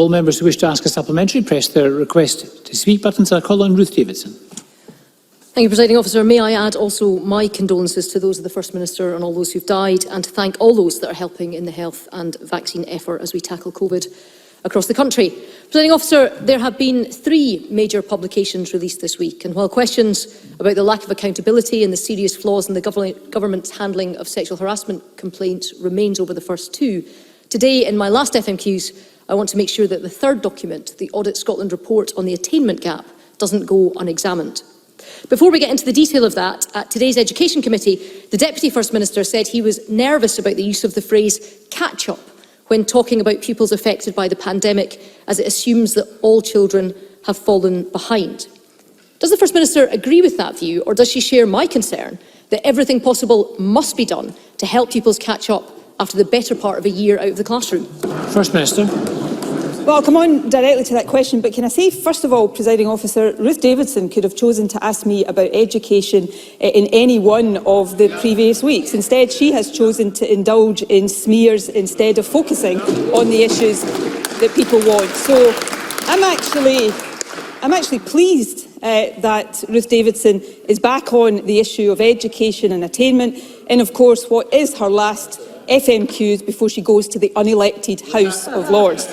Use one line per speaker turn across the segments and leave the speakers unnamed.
All members who wish to ask a supplementary press their request to speak buttons. I call on Ruth Davidson.
Thank you, Presiding Officer. May I add also my condolences to those of the First Minister and all those who've died, and to thank all those that are helping in the health and vaccine effort as we tackle COVID across the country. Presiding Officer, there have been 3 major publications released this week, and while questions about the lack of accountability and the serious flaws in the government's handling of sexual harassment complaints remains over the first 2, today in my last FMQs, I want to make sure that the 3rd document, the Audit Scotland report on the attainment gap, doesn't go unexamined. Before we get into the detail of that, at today's Education Committee, the Deputy First Minister said he was nervous about the use of the phrase catch-up when talking about pupils affected by the pandemic, as it assumes that all children have fallen behind. Does the First Minister agree with that view, or does she share my concern that everything possible must be done to help pupils catch up after the better part of a year out of the classroom?
First Minister.
Well, I'll come on directly to that question, but can I say, first of all, Presiding Officer, Ruth Davidson could have chosen to ask me about education in any one of the previous weeks. Instead, she has chosen to indulge in smears instead of focusing on the issues that people want. So I'm actually pleased that Ruth Davidson is back on the issue of education and attainment in, of course, what is her last FMQs before she goes to the unelected House of Lords.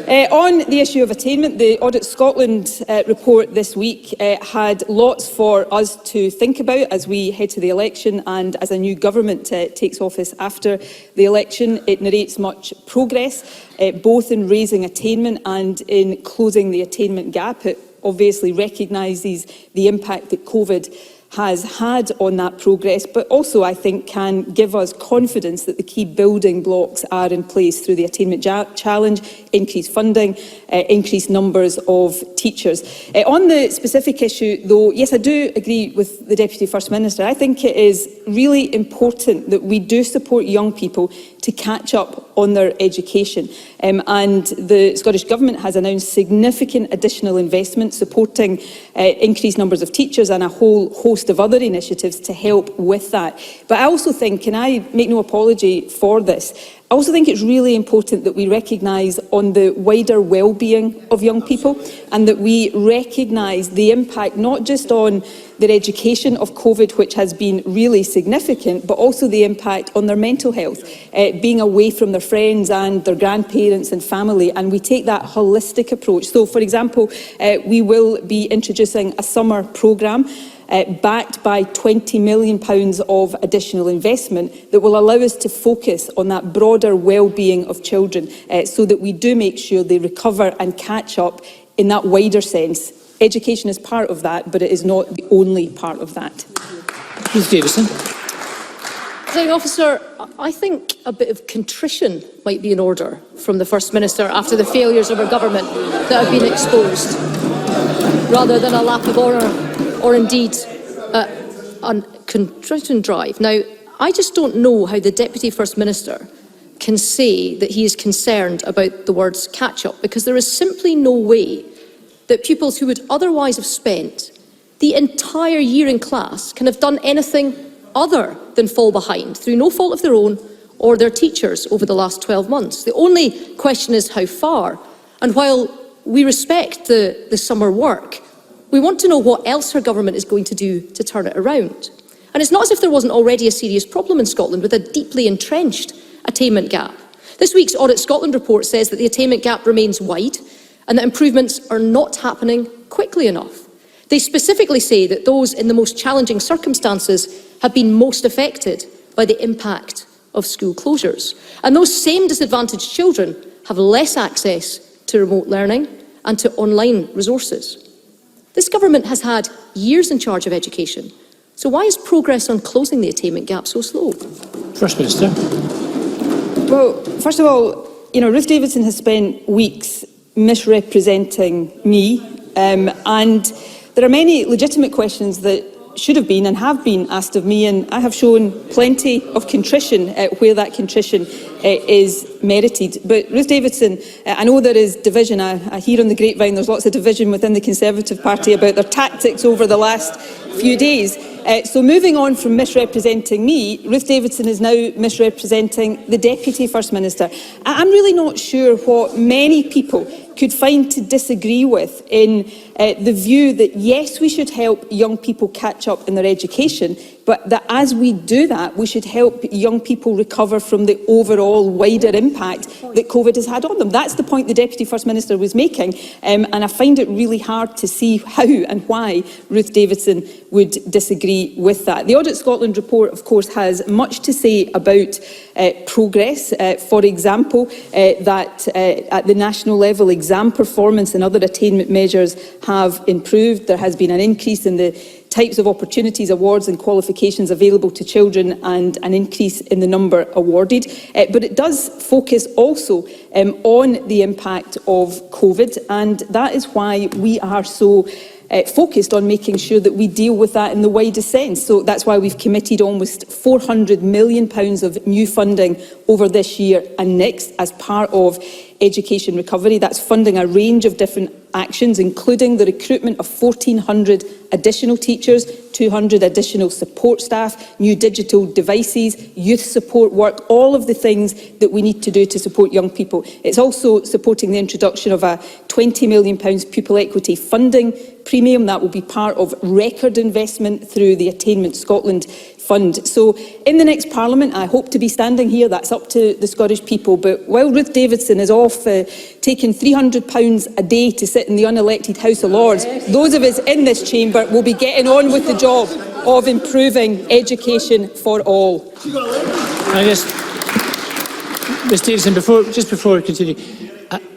On the issue of attainment, the Audit Scotland report this week had lots for us to think about as we head to the election and as a new government takes office after the election. It narrates much progress, both in raising attainment and in closing the attainment gap. It obviously recognises the impact that COVID has had on that progress, but also I think can give us confidence that the key building blocks are in place through the attainment challenge, increased funding, increased numbers of teachers. On the specific issue though, yes, I do agree with the Deputy First Minister. I think it is really important that we do support young people to catch up on their education. And the Scottish Government has announced significant additional investment supporting increased numbers of teachers and a whole host of other initiatives to help with that. But I also think, and I make no apology for this, I also think it's really important that we recognise on the wider well-being of young people, and that we recognise the impact not just on their education of COVID, which has been really significant, but also the impact on their mental health, being away from their friends and their grandparents and family, and we take that holistic approach. So, for example, we will be introducing a summer programme backed by £20 million of additional investment that will allow us to focus on that broader well-being of children so that we do make sure they recover and catch up in that wider sense. Education is part of that, but it is not the only part of that.
Ruth Davidson.
Presiding Officer, I think a bit of contrition might be in order from the First Minister after the failures of her government that have been exposed, rather than a lack of honour or indeed a contrition drive. Now, I just don't know how the Deputy First Minister can say that he is concerned about the words catch-up, because there is simply no way that pupils who would otherwise have spent the entire year in class can have done anything other than fall behind through no fault of their own or their teachers over the last 12 months. The only question is how far, and while we respect the summer work, we want to know what else her government is going to do to turn it around. And it's not as if there wasn't already a serious problem in Scotland with a deeply entrenched attainment gap. This week's Audit Scotland report says that the attainment gap remains wide and that improvements are not happening quickly enough. They specifically say that those in the most challenging circumstances have been most affected by the impact of school closures. And those same disadvantaged children have less access to remote learning and to online resources. This government has had years in charge of education, so why is progress on closing the attainment gap so slow?
First Minister.
Well, first of all, Ruth Davidson has spent weeks misrepresenting me, and there are many legitimate questions that should have been and have been asked of me, and I have shown plenty of contrition where that contrition is merited. But Ruth Davidson, I know there is division. I hear on the grapevine there's lots of division within the Conservative Party about their tactics over the last few days. So moving on from misrepresenting me, Ruth Davidson is now misrepresenting the Deputy First Minister. I'm really not sure what many people could find to disagree with in the view that, yes, we should help young people catch up in their education, but that as we do that, we should help young people recover from the overall wider impact that COVID has had on them. That's the point the Deputy First Minister was making, and I find it really hard to see how and why Ruth Davidson would disagree with that. The Audit Scotland report, of course, has much to say about progress. For example, that at the national level, exam performance and other attainment measures have improved. There has been an increase in the types of opportunities, awards and qualifications available to children and an increase in the number awarded. But it does focus also on the impact of COVID, and that is why we are so focused on making sure that we deal with that in the widest sense. So that's why we've committed almost £400 million of new funding over this year and next as part of education recovery. That's funding a range of different actions, including the recruitment of 1,400 additional teachers, 200 additional support staff, new digital devices, youth support work, all of the things that we need to do to support young people. It's also supporting the introduction of a £20 million pupil equity funding premium that will be part of record investment through the Attainment Scotland Fund. So in the next Parliament, I hope to be standing here. That's up to the Scottish people. But while Ruth Davidson is off taking £300 a day to sit in the unelected House of Lords, those of us in this chamber will be getting on with the job of improving education for all.
I guess, Ms Davidson, before we continue,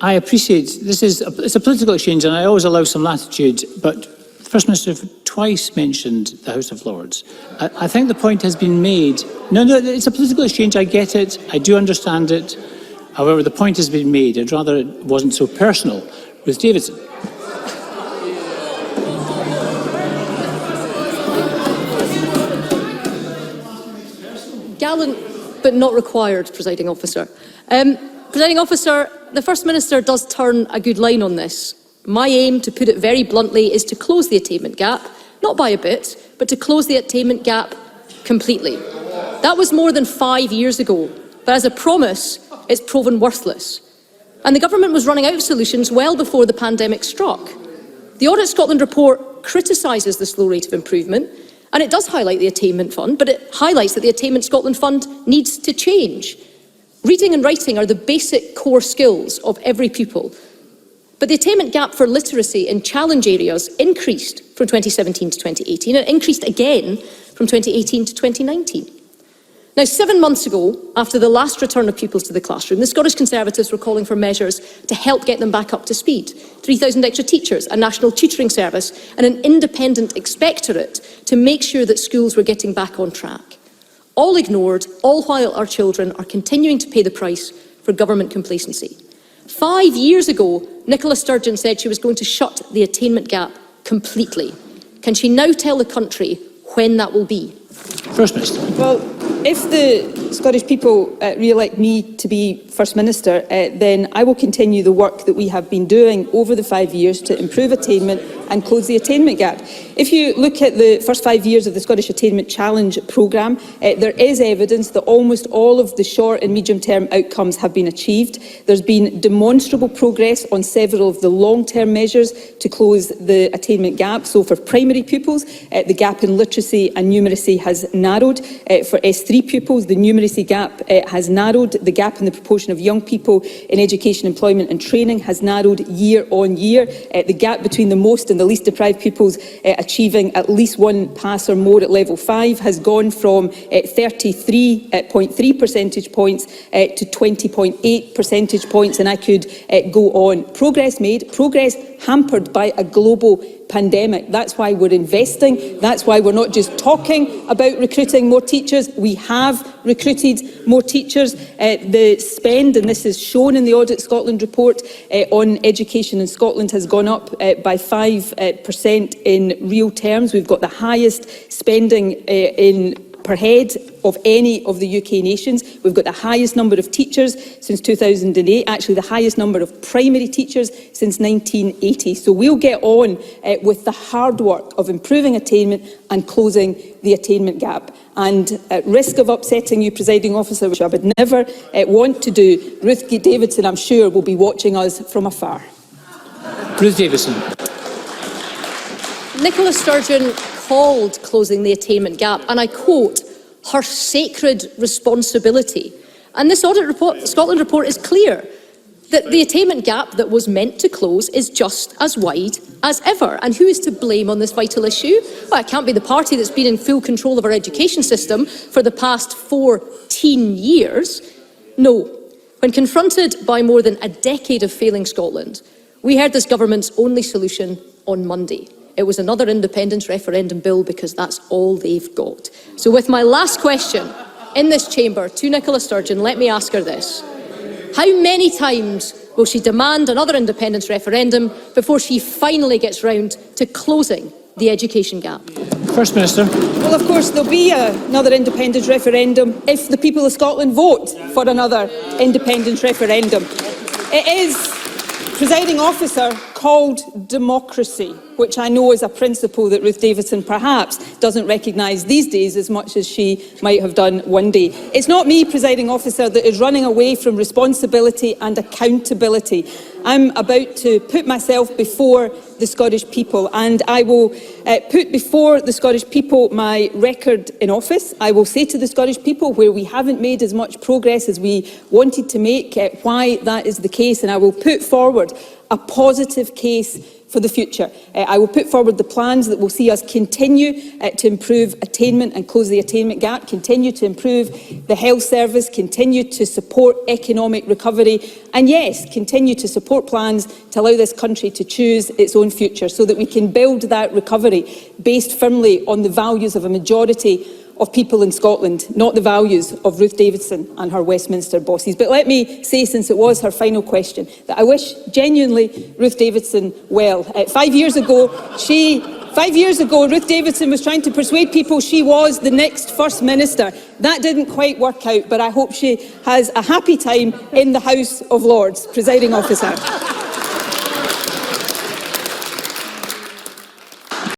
I appreciate it's a political exchange, and I always allow some latitude, but the First Minister twice mentioned the House of Lords. I think the point has been made. No, it's a political exchange. I get it. I do understand it. However, the point has been made. I'd rather it wasn't so personal with Davidson.
Gallant, but not required, Presiding Officer. Presiding Officer, the First Minister does turn a good line on this. My aim, to put it very bluntly, is to close the attainment gap, not by a bit, but to close the attainment gap completely. That was more than 5 years ago, but as a promise, it's proven worthless. And the government was running out of solutions well before the pandemic struck. The Audit Scotland report criticises the slow rate of improvement, and it does highlight the Attainment Fund, but it highlights that the Attainment Scotland Fund needs to change. Reading and writing are the basic core skills of every pupil. But the attainment gap for literacy in challenge areas increased from 2017 to 2018, and increased again from 2018 to 2019. Now, 7 months ago, after the last return of pupils to the classroom, the Scottish Conservatives were calling for measures to help get them back up to speed. 3,000 extra teachers, a national tutoring service, and an independent inspectorate to make sure that schools were getting back on track. All ignored, all while our children are continuing to pay the price for government complacency. 5 years ago, Nicola Sturgeon said she was going to shut the attainment gap completely. Can she now tell the country when that will be?
First Minister.
Well, if the Scottish people re-elect me to be First Minister, then I will continue the work that we have been doing over the 5 years to improve attainment and close the attainment gap. If you look at the first 5 years of the Scottish Attainment Challenge programme, there is evidence that almost all of the short and medium-term outcomes have been achieved. There's been demonstrable progress on several of the long-term measures to close the attainment gap. So for primary pupils, the gap in literacy and numeracy has narrowed. For S3 pupils, the numeracy gap has narrowed. The gap in the proportion of young people in education, employment and training has narrowed year on year. The gap between the most and the least deprived pupils achieving at least one pass or more at level 5 has gone from 33.3 percentage points to 20.8 percentage points, and I could go on. Progress made, progress hampered by a global pandemic. That's why we're investing. That's why we're not just talking about recruiting more teachers. We have recruited more teachers. The spend, and this is shown in the Audit Scotland report, on education in Scotland has gone up by 5% in real terms. We've got the highest spending in per head of any of the UK nations. We've got the highest number of teachers since 2008, actually the highest number of primary teachers since 1980. So we'll get on with the hard work of improving attainment and closing the attainment gap. And at risk of upsetting you, Presiding Officer, which I would never want to do, Ruth Davidson, I'm sure, will be watching us from afar.
Ruth Davidson.
Nicola Sturgeon called closing the attainment gap, and I quote, her sacred responsibility. And this Scotland report is clear that the attainment gap that was meant to close is just as wide as ever. And who is to blame on this vital issue? Well, it can't be the party that's been in full control of our education system for the past 14 years. No. When confronted by more than a decade of failing Scotland, we heard this government's only solution on Monday. It was another independence referendum bill because that's all they've got. So with my last question in this chamber to Nicola Sturgeon, let me ask her this. How many times will she demand another independence referendum before she finally gets round to closing the education gap?
First Minister.
Well, of course, there'll be another independence referendum if the people of Scotland vote for another independence referendum. It is, Presiding Officer, called democracy, which I know is a principle that Ruth Davidson perhaps doesn't recognise these days as much as she might have done one day. It's not me, Presiding Officer, that is running away from responsibility and accountability. I'm about to put myself before the Scottish people, and I will put before the Scottish people my record in office. I will say to the Scottish people where we haven't made as much progress as we wanted to make, why that is the case, and I will put forward a positive case for the future. I will put forward the plans that will see us continue to improve attainment and close the attainment gap, continue to improve the health service, continue to support economic recovery, and yes, continue to support plans to allow this country to choose its own future so that we can build that recovery based firmly on the values of a majority of people in Scotland, not the values of Ruth Davidson and her Westminster bosses. But let me say, since it was her final question, that I wish genuinely Ruth Davidson well. 5 years ago, Ruth Davidson was trying to persuade people she was the next First Minister. That didn't quite work out, but I hope she has a happy time in the House of Lords. Presiding Officer.